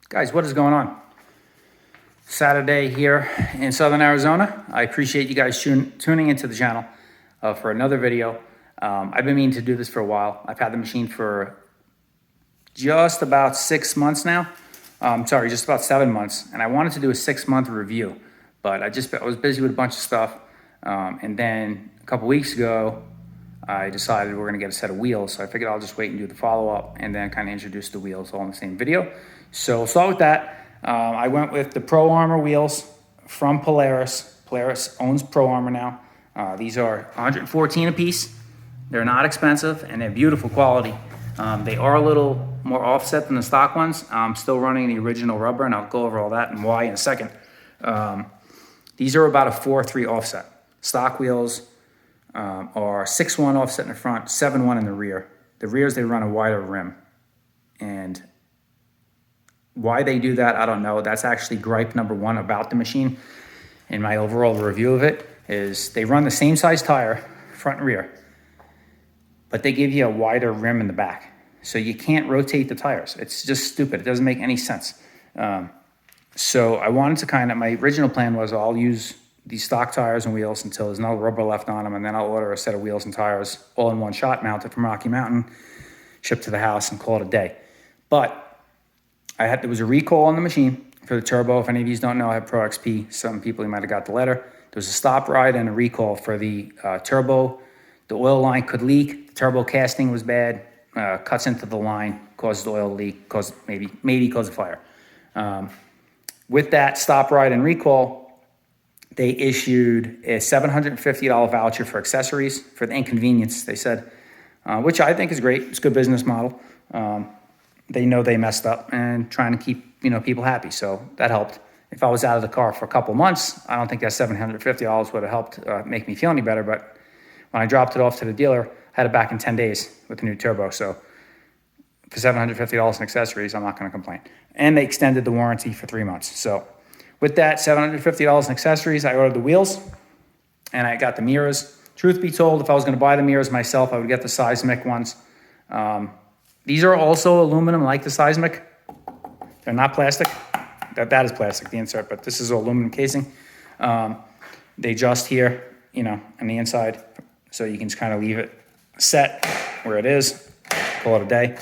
Guys, what is going on? Saturday here in Southern Arizona. I appreciate you guys tuning into the channel for another video. I've been meaning to do this for a while. I've had the machine for just about 6 months now. Just about 7 months. And I wanted to do a 6-month review, but I was busy with a bunch of stuff. And then a couple weeks ago, I decided we're gonna get a set of wheels. So I figured I'll just wait and do the follow-up and then kind of introduce the wheels all in the same video. So we'll start with that. I went with the Pro Armor wheels from Polaris. Polaris owns Pro Armor now. These are 114 a piece. They're not expensive and they're beautiful quality. They are a little more offset than the stock ones. I'm still running the original rubber, and I'll go over all that and why in a second. These are about a 4-3 offset. Stock wheels are 6-1 offset in the front, 7-1 in the rear. The rears, they run a wider rim. And why they do that, I don't know. That's actually gripe number one about the machine. In my overall review of it, is they run the same size tire, front and rear, but they give you a wider rim in the back. So you can't rotate the tires. It's just stupid. It doesn't make any sense. So I wanted to my original plan was I'll use these stock tires and wheels until there's no rubber left on them, and then I'll order a set of wheels and tires all in one shot, mounted from Rocky Mountain, shipped to the house, and call it a day. But there was a recall on the machine for the turbo. If any of you don't know, I have Pro XP. Some people, you might have got the letter. There was a stop ride and a recall for the turbo. The oil line could leak. The turbo casting was bad. Cuts into the line, causes oil leak, maybe cause a fire. With that stop ride and recall, they issued a $750 voucher for accessories for the inconvenience, they said, which I think is great. It's a good business model. They know they messed up and trying to keep people happy, so that helped. If I was out of the car for a couple months, I don't think that $750 would have helped make me feel any better, but when I dropped it off to the dealer, I had it back in 10 days with the new turbo, so for $750 in accessories, I'm not going to complain. And they extended the warranty for 3 months. So with that $750 in accessories, I ordered the wheels and I got the mirrors. Truth be told, if I was going to buy the mirrors myself, I would get the Seismic ones. These are also aluminum like the Seismic. They're not plastic. That is plastic, the insert, but this is aluminum casing. They adjust here, on the inside, so you can just kind of leave it set where it is, call it a day.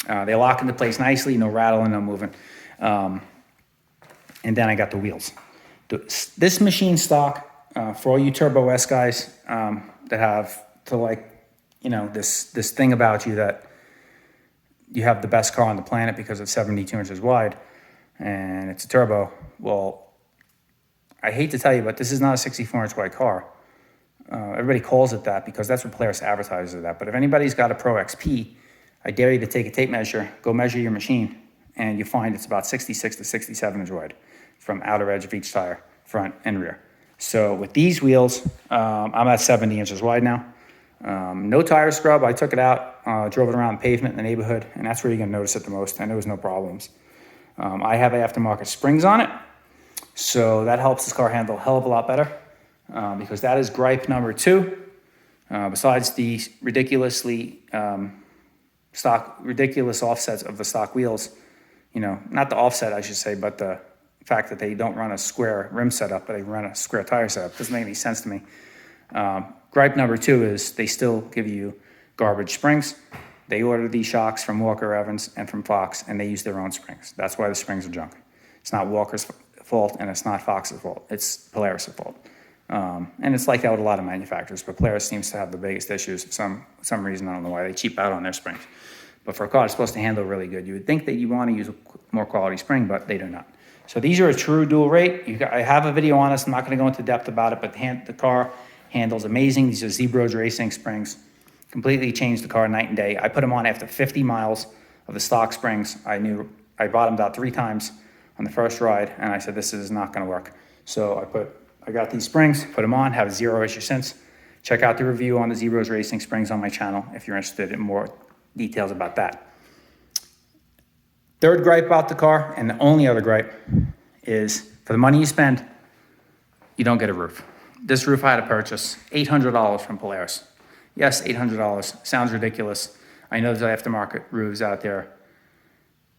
They lock into place nicely, no rattling, no moving. And then I got the wheels. This machine stock, for all you Turbo S guys that have this thing about you that you have the best car on the planet because it's 72 inches wide and it's a turbo. Well, I hate to tell you, but this is not a 64-inch wide car. Everybody calls it that because that's what Polaris advertises it at. But if anybody's got a Pro XP, I dare you to take a tape measure, go measure your machine, and you find it's about 66 to 67 inch wide from outer edge of each tire, front and rear. So with these wheels, I'm at 70 inches wide now. No tire scrub. I took it out, drove it around the pavement in the neighborhood, and that's where you're going to notice it the most, and there was no problems. I have aftermarket springs on it, so that helps this car handle a hell of a lot better, because that is gripe number 2. Besides the ridiculous offsets of the stock wheels, not the offset I should say, but the fact that they don't run a square rim setup, but they run a square tire setup doesn't make any sense to me. Gripe number 2 is they still give you garbage springs. They order these shocks from Walker Evans and from Fox, and they use their own springs. That's why the springs are junk. It's not Walker's fault, and it's not Fox's fault. It's Polaris' fault. And it's like that with a lot of manufacturers, but Polaris seems to have the biggest issues for some reason. I don't know why. They cheap out on their springs. But for a car, it's supposed to handle really good. You would think that you want to use a more quality spring, but they do not. So these are a true dual rate. I have a video on this. I'm not going to go into depth about it, but the car handles amazing. These are Zebros Racing springs. Completely changed the car night and day. I put them on after 50 miles of the stock springs. I knew I bottomed out 3 times on the first ride, and I said, this is not going to work. So I got these springs, put them on, have 0 issue since. Check out the review on the Zebros Racing springs on my channel if you're interested in more details about that. Third gripe about the car, and the only other gripe, is for the money you spend, you don't get a roof. This roof I had to purchase, $800 from Polaris. Yes, $800. Sounds ridiculous. I know there's aftermarket roofs out there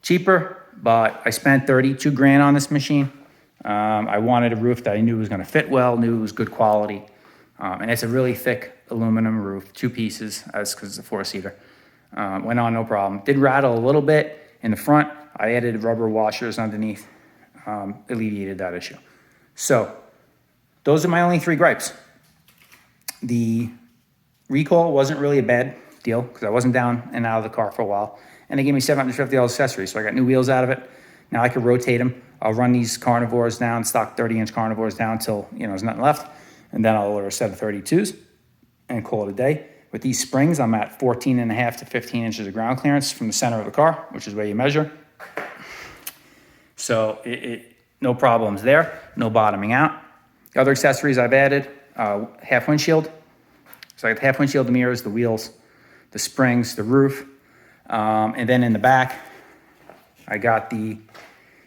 cheaper, but I spent 32 grand on this machine. I wanted a roof that I knew was gonna fit well, knew it was good quality. And it's a really thick aluminum roof, 2 pieces, because it's a 4-seater. Went on no problem. Did rattle a little bit in the front. I added rubber washers underneath, alleviated that issue. So those are my only 3 gripes. The recall wasn't really a bad deal because I wasn't down and out of the car for a while. And they gave me $750 accessories. So I got new wheels out of it. Now I could rotate them. I'll run these carnivores down, stock 30-inch carnivores down till, there's nothing left. And then I'll order a set of 32s and call it a day. With these springs, I'm at 14.5 to 15 inches of ground clearance from the center of the car, which is where you measure. So no problems there, no bottoming out. The other accessories I've added, half windshield. So I got the half windshield, the mirrors, the wheels, the springs, the roof. And then in the back, I got the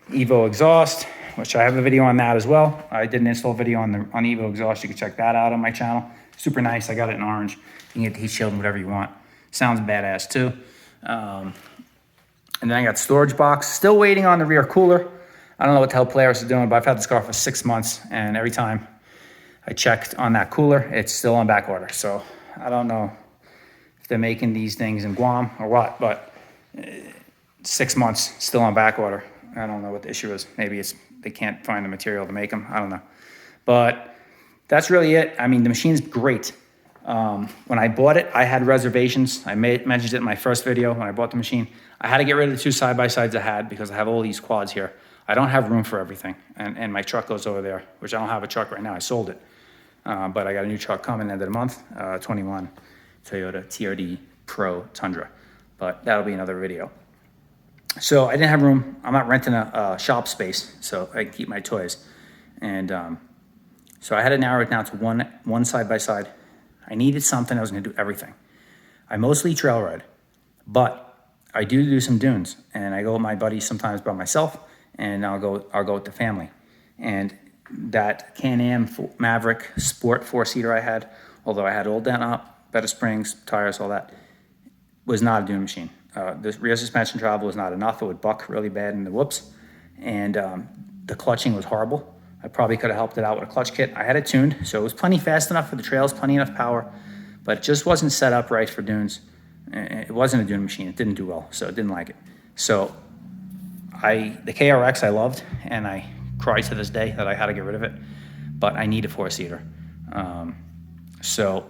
Evo exhaust, which I have a video on that as well. I did an install video on Evo exhaust. You can check that out on my channel. Super nice. I got it in orange. You can get the heat shield and whatever you want. Sounds badass too. And then I got storage box. Still waiting on the rear cooler. I don't know what the hell Polaris is doing, but I've had this car for 6 months, and every time I checked on that cooler, it's still on back order. So I don't know if they're making these things in Guam or what, but 6 months still on back order. I don't know what the issue is. Maybe it's they can't find the material to make them. I don't know. But that's really it. I mean, the machine's great. When I bought it, I had reservations. I mentioned it in my first video when I bought the machine. I had to get rid of the 2 side-by-sides I had because I have all these quads here. I don't have room for everything. And my truck goes over there, which I don't have a truck right now. I sold it. But I got a new truck coming end of the month, 21 Toyota TRD Pro Tundra. But that'll be another video. So I didn't have room. I'm not renting a shop space, so I can keep my toys. And so I had to narrow it down to one side-by-side. I needed something that was going to do everything. I mostly trail ride, but I do some dunes, and I go with my buddies sometimes by myself, and I'll go with the family. And that Can-Am Maverick Sport 4-seater I had, although I had all done up, better springs, tires, all that, was not a dune machine. The rear suspension travel was not enough. It would buck really bad in the whoops, and the clutching was horrible. I probably could have helped it out with a clutch kit. I had it tuned, so it was plenty fast enough for the trails, plenty enough power, but it just wasn't set up right for dunes. It wasn't a dune machine. It didn't do well, so I didn't like it. So the KRX I loved, and I cry to this day that I had to get rid of it, but I need a 4-seater. So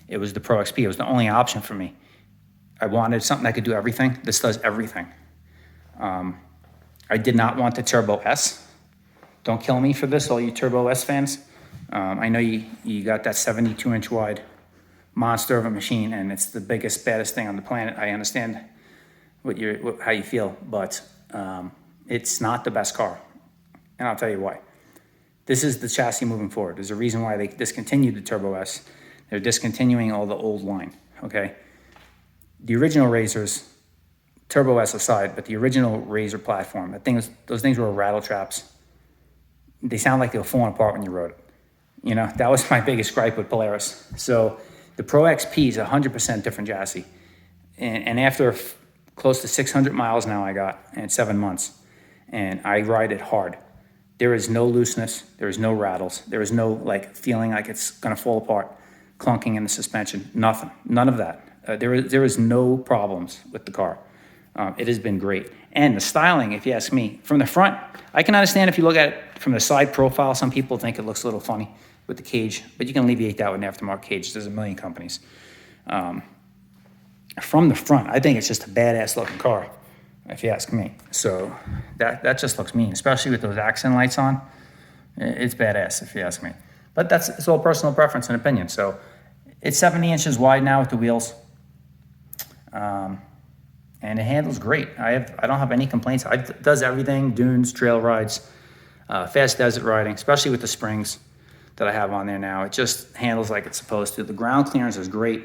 it was the Pro XP. It was the only option for me. I wanted something that could do everything. This does everything. I did not want the Turbo S. Don't kill me for this, all you Turbo S fans. I know you got that 72-inch wide monster of a machine, and it's the biggest, baddest thing on the planet. I understand how you feel, but it's not the best car. And I'll tell you why. This is the chassis moving forward. There's a reason why they discontinued the Turbo S. They're discontinuing all the old line, okay? The original Razors, Turbo S aside, but the original Razor platform, those things were rattle traps. They sound like they were falling apart when you rode it. That was my biggest gripe with Polaris. So the Pro XP is a 100% different chassis. And after close to 600 miles now I got in 7 months, and I ride it hard. There is no looseness. There is no rattles. There is no feeling like it's going to fall apart, clunking in the suspension. Nothing. None of that. There is no problems with the car. It has been great. And the styling, if you ask me, from the front, I can understand if you look at it from the side profile, some people think it looks a little funny with the cage, but you can alleviate that with an aftermarket cage. There's a million companies. From the front, I think it's just a badass looking car, if you ask me. So that just looks mean, especially with those accent lights on. It's badass, if you ask me. But it's all personal preference and opinion. So it's 70 inches wide now with the wheels. And it handles great. I don't have any complaints. It does everything: dunes, trail rides, fast desert riding, especially with the springs that I have on there now. It just handles like it's supposed to. The ground clearance is great.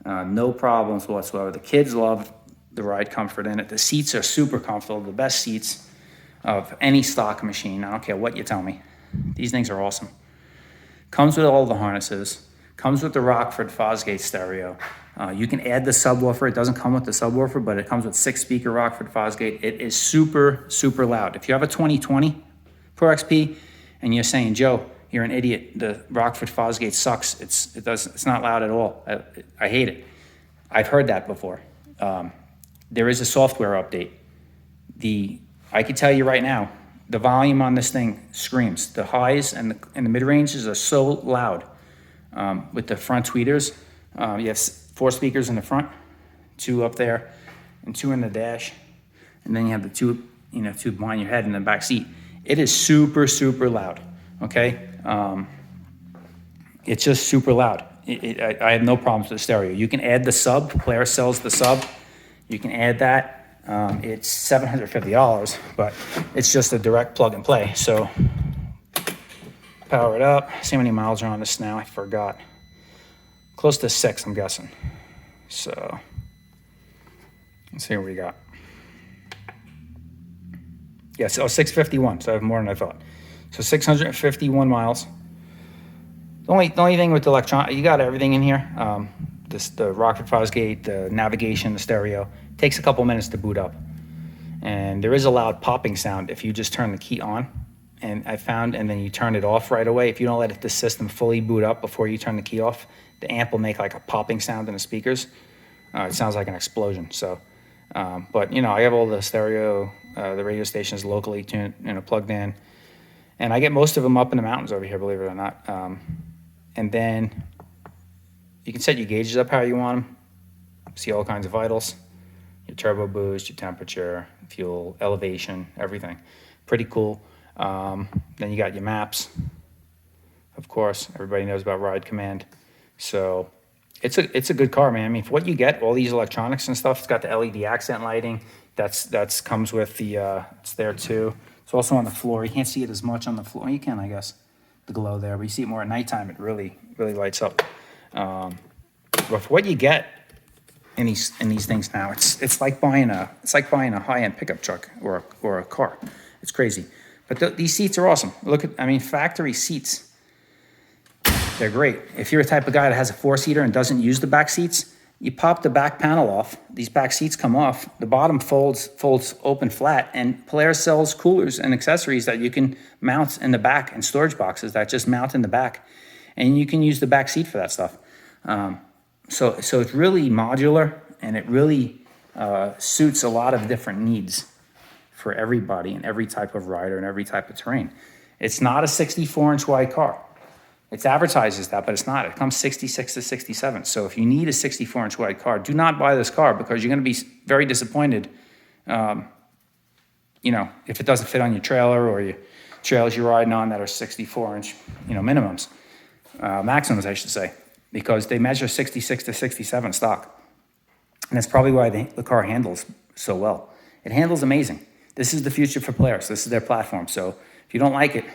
No problems whatsoever. The kids love the ride comfort in it. The seats are super comfortable. The best seats of any stock machine. I don't care what you tell me. These things are awesome. Comes with all the harnesses. Comes with the Rockford Fosgate stereo. You can add the subwoofer. It doesn't come with the subwoofer, but it comes with 6-speaker Rockford Fosgate. It is super, super loud. If you have a 2020 Pro XP and you're saying, Joe, you're an idiot, the Rockford Fosgate sucks, it's not loud at all, I hate it. I've heard that before. There is a software update. I can tell you right now, the volume on this thing screams. The highs and the mid-ranges are so loud. With the front tweeters, you have 4 speakers in the front, 2 up there, and 2 in the dash, and then you have the 2 behind your head in the back seat. It is super, super loud. Okay, it's just super loud. I have no problems with the stereo. You can add the sub. Polaris sells the sub. You can add that. It's $750, but it's just a direct plug and play. So power it up. See how many miles are on this now? I forgot. Close to 6, I'm guessing. So let's see what we got. Yes, 651. So I have more than I thought. So 651 miles. The only thing with the electronic, you got everything in here. The Rockford Fosgate, the navigation, the stereo. It takes a couple minutes to boot up. And there is a loud popping sound if you just turn the key on. And then you turn it off right away. If you don't let the system fully boot up before you turn the key off, the amp will make like a popping sound in the speakers. It sounds like an explosion. So, but I have all the stereo, the radio stations locally tuned, plugged in. And I get most of them up in the mountains over here, believe it or not. And then you can set your gauges up how you want them. See all kinds of vitals, your turbo boost, your temperature, fuel, elevation, everything. Pretty cool. Then you got your maps. Of course, everybody knows about Ride Command. So it's a good car, man. I mean, for what you get, all these electronics and stuff, it's got the LED accent lighting. That's comes with the, it's there too. It's also on the floor. You can't see it as much on the floor. You can, I guess, the glow there, but you see it more at nighttime. It really, really lights up. But for what you get in these things now, it's like buying a high-end pickup truck or a car. It's crazy. But these seats are awesome. Factory seats. They're great. If you're the type of guy that has a 4-seater and doesn't use the back seats, you pop the back panel off. These back seats come off. The bottom folds open flat, and Polaris sells coolers and accessories that you can mount in the back and storage boxes that just mount in the back, and you can use the back seat for that stuff. So it's really modular, and it really suits a lot of different needs for everybody and every type of rider and every type of terrain. It's not a 64-inch wide car. It advertises that, but it's not. It comes 66 to 67. So if you need a 64-inch wide car, do not buy this car because you're going to be very disappointed, if it doesn't fit on your trailer or your trails you're riding on that are 64-inch, minimums, maximums, I should say, because they measure 66 to 67 stock. And that's probably why the car handles so well. It handles amazing. This is the future for Polaris. This is their platform. So if you don't like it,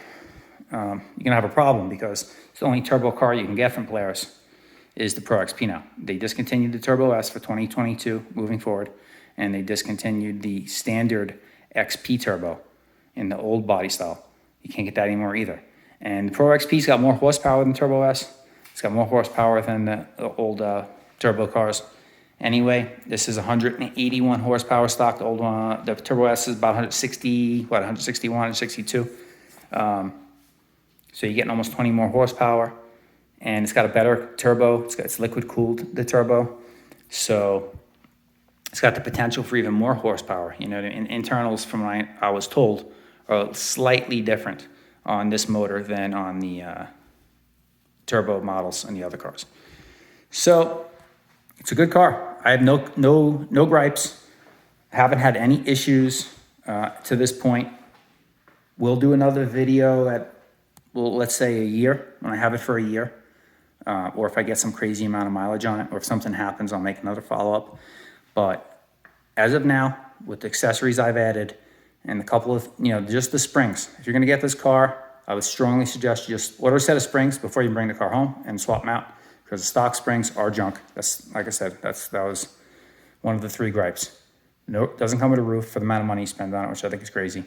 you're going to have a problem because it's the only turbo car you can get from Polaris is the Pro XP now. They discontinued the Turbo S for 2022 moving forward, and they discontinued the standard XP Turbo in the old body style. You can't get that anymore either. And the Pro XP's got more horsepower than the Turbo S. It's got more horsepower than the old turbo cars. Anyway, this is 181 horsepower stock. The old one, the Turbo S is about 161, 162. So you're getting almost 20 more horsepower, and it's got a better turbo. It's liquid cooled, the turbo. So it's got the potential for even more horsepower. And internals, from what I was told, are slightly different on this motor than on the turbo models and the other cars. So it's a good car. I have no gripes. Haven't had any issues to this point. We'll do another video at, let's say a year, when I have it for a year. Or if I get some crazy amount of mileage on it, or if something happens, I'll make another follow-up. But as of now, with the accessories I've added and a couple of, just the springs. If you're going to get this car, I would strongly suggest you just order a set of springs before you bring the car home and swap them out, because the stock springs are junk. That's, like I said, that was one of the 3 gripes. No, it doesn't come with a roof for the amount of money you spend on it, which I think is crazy.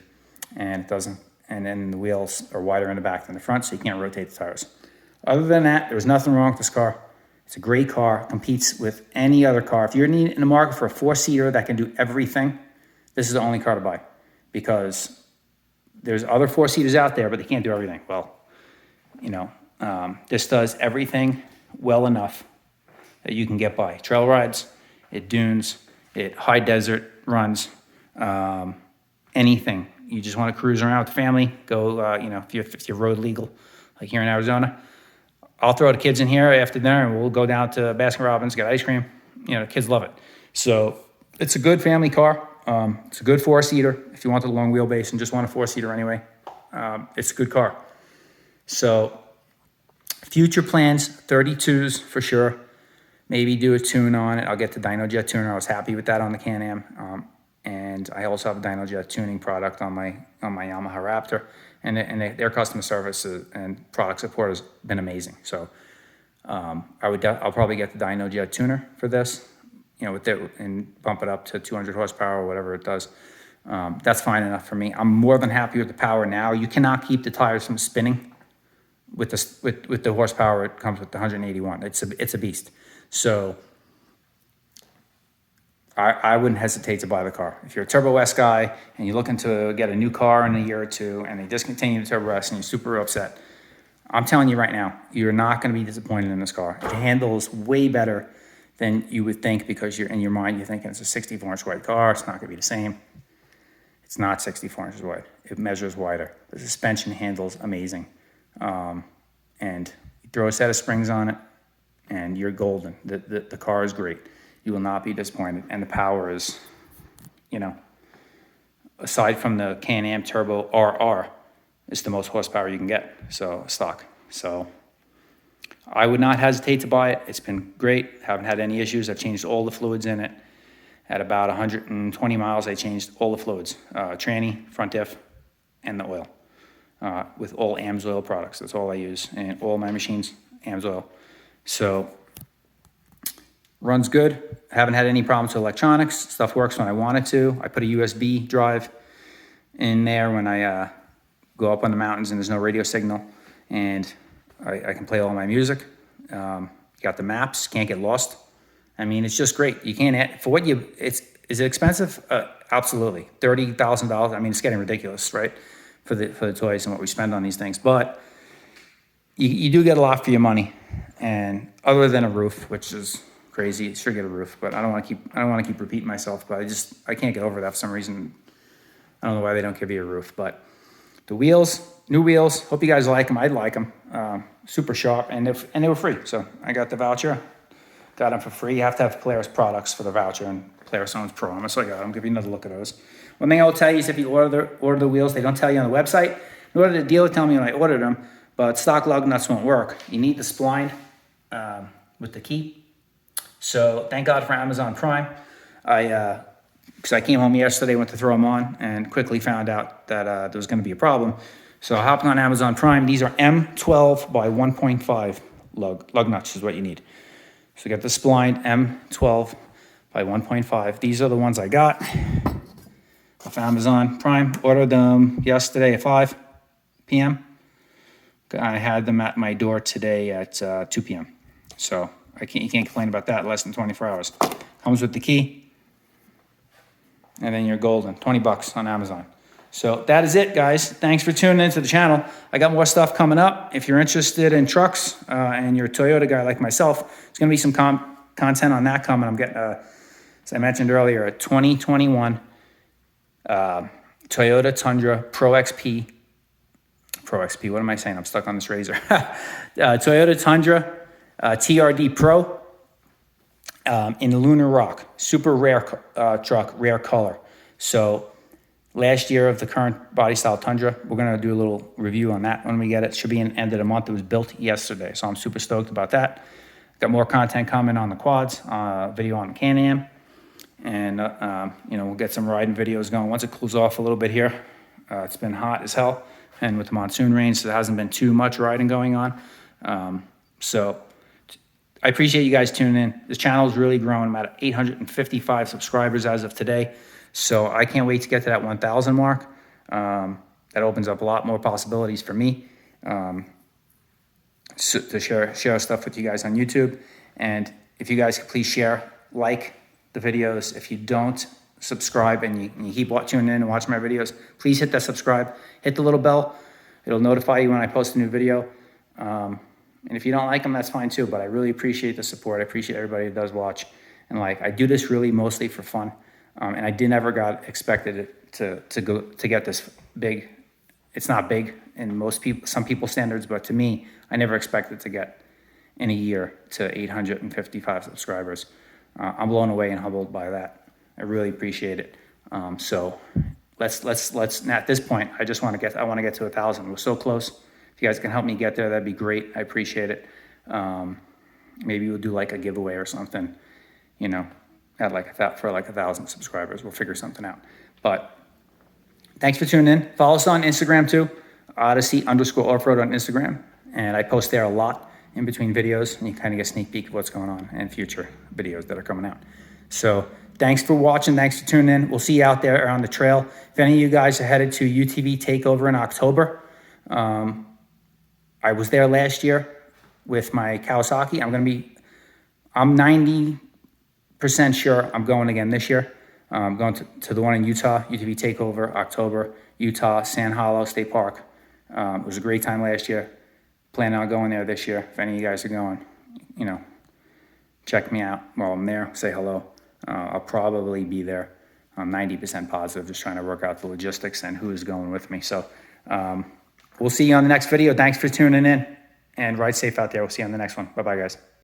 And it doesn't. And then the wheels are wider in the back than the front, so you can't rotate the tires. Other than that, there was nothing wrong with this car. It's a great car, competes with any other car. If you're in the market for a 4-seater that can do everything, this is the only car to buy, because there's other 4-seaters out there, but they can't do everything. Well, this does everything well enough that you can get by. Trail rides, it dunes, it high desert runs, anything. You just want to cruise around with the family, go, if you're road legal, like here in Arizona. I'll throw the kids in here after dinner and we'll go down to Baskin Robbins, get ice cream. The kids love it. So it's a good family car. It's a good 4-seater. If you want the long wheelbase and just want a 4-seater anyway, it's a good car. So future plans, 32s for sure. Maybe do a tune on it. I'll get the DynoJet tuner. I was happy with that on the Can-Am. And I also have a DynoJet tuning product on my Yamaha Raptor. And their customer service and product support has been amazing. So I'll probably get the DynoJet tuner for this, and bump it up to 200 horsepower or whatever it does. That's fine enough for me. I'm more than happy with the power now. You cannot keep the tires from spinning with the horsepower it comes with the 181. It's a beast. So I wouldn't hesitate to buy the car. If you're a Turbo S guy and you're looking to get a new car in a year or two and they discontinue the Turbo S and you're super upset, I'm telling you right now, you're not going to be disappointed in this car. It handles way better than you would think, because you're in your mind, you're thinking it's a 64-inch wide car. It's not going to be the same. It's not 64 inches wide. It measures wider. The suspension handles amazing. And you throw a set of springs on it and you're golden. The car is great. You will not be disappointed. And the power is, aside from the Can-Am Turbo RR, it's the most horsepower you can get, so stock. So I would not hesitate to buy it. It's been great. Haven't had any issues. I've changed all the fluids in it. At about 120 miles, I changed all the fluids, tranny, front diff, and the oil, with all AMSOIL products. That's all I use, and all my machines, AMSOIL. So runs good. Haven't had any problems with electronics. Stuff works when I want it to. I put a USB drive in there when I go up on the mountains and there's no radio signal, and I can play all my music. Got the maps, can't get lost. I mean, it's just great. You can't, for what is it expensive? Absolutely. $30,000. I mean, it's getting ridiculous, right? For the toys and what we spend on these things. But you do get a lot for your money. And other than a roof, which is crazy, you should get a roof, but I don't want to keep repeating myself, but I can't get over that for some reason. I don't know why they don't give you a roof, but the wheels, new wheels, hope you guys like them. I like them. Super sharp, and they were free. So I got the voucher. Got them for free. You have to have Polaris products for the voucher, and Polaris owns Promise. So I got them. Give you another look at those. One thing I will tell you is if you order the wheels, they don't tell you on the website. Nor did the dealer tell me when I ordered them, but stock lug nuts won't work. You need the spline with the key. So thank God for Amazon Prime. Because I came home yesterday, went to throw them on, and quickly found out that there was going to be a problem. So I hopped on Amazon Prime. These are M12 by 1.5 lug nuts is what you need. So get the spline M12 by 1.5. These are the ones I got off Amazon Prime. Ordered them yesterday at 5 p.m. I had them at my door today at 2 p.m. So you can't complain about that. Less than 24 hours. Comes with the key. And then you're golden. $20 on Amazon. So that is it, guys. Thanks for tuning into the channel. I got more stuff coming up. If you're interested in trucks and you're a Toyota guy like myself, there's going to be some content on that coming. I'm getting, as I mentioned earlier, a 2021 Toyota Tundra Pro XP. Pro XP, what am I saying? I'm stuck on this razor. Toyota Tundra TRD Pro in Lunar Rock. Super rare truck, rare color. So last year of the current body style Tundra, we're going to do a little review on that when we get it. Should be in the end of the month. It was built yesterday, so I'm super stoked about that. Got more content coming on the quads, video on the Can-Am, and we'll get some riding videos going once it cools off a little bit here. It's been hot as hell, and with the monsoon rains, so there hasn't been too much riding going on. So I appreciate you guys tuning in. This channel is really growing. I'm at 855 subscribers as of today. So I can't wait to get to that 1,000 mark. That opens up a lot more possibilities for me to share stuff with you guys on YouTube. And if you guys could please share, like the videos. If you don't subscribe and you keep tuning in and watch my videos, please hit that subscribe, hit the little bell. It'll notify you when I post a new video. And if you don't like them, that's fine too, but I really appreciate the support. I appreciate everybody that does watch. And like, I do this really mostly for fun. And I expected it to get this big. It's not big in some people's standards, but to me, I never expected to get in a year to 855 subscribers. I'm blown away and humbled by that. I really appreciate it. So let's at this point, I want to get to 1,000. We're so close. If you guys can help me get there, that'd be great. I appreciate it. Maybe we'll do like a giveaway or something, you know, at like for like 1,000 subscribers. We'll figure something out. But thanks for tuning in. Follow us on Instagram too, Odyssey_offroad on Instagram. And I post there a lot in between videos, and you kind of get a sneak peek of what's going on in future videos that are coming out. So thanks for watching. Thanks for tuning in. We'll see you out there on the trail. If any of you guys are headed to UTV Takeover in October, I was there last year with my Kawasaki. I'm 90% sure I'm going again this year. I'm going to the one in Utah, UTV Takeover, October, Utah, Sand Hollow State Park. It was a great time last year. Planning on going there this year. If any of you guys are going, you know, check me out while I'm there. Say hello. I'll probably be there. I'm 90% positive, just trying to work out the logistics and who is going with me. So we'll see you on the next video. Thanks for tuning in, and ride safe out there. We'll see you on the next one. Bye-bye, guys.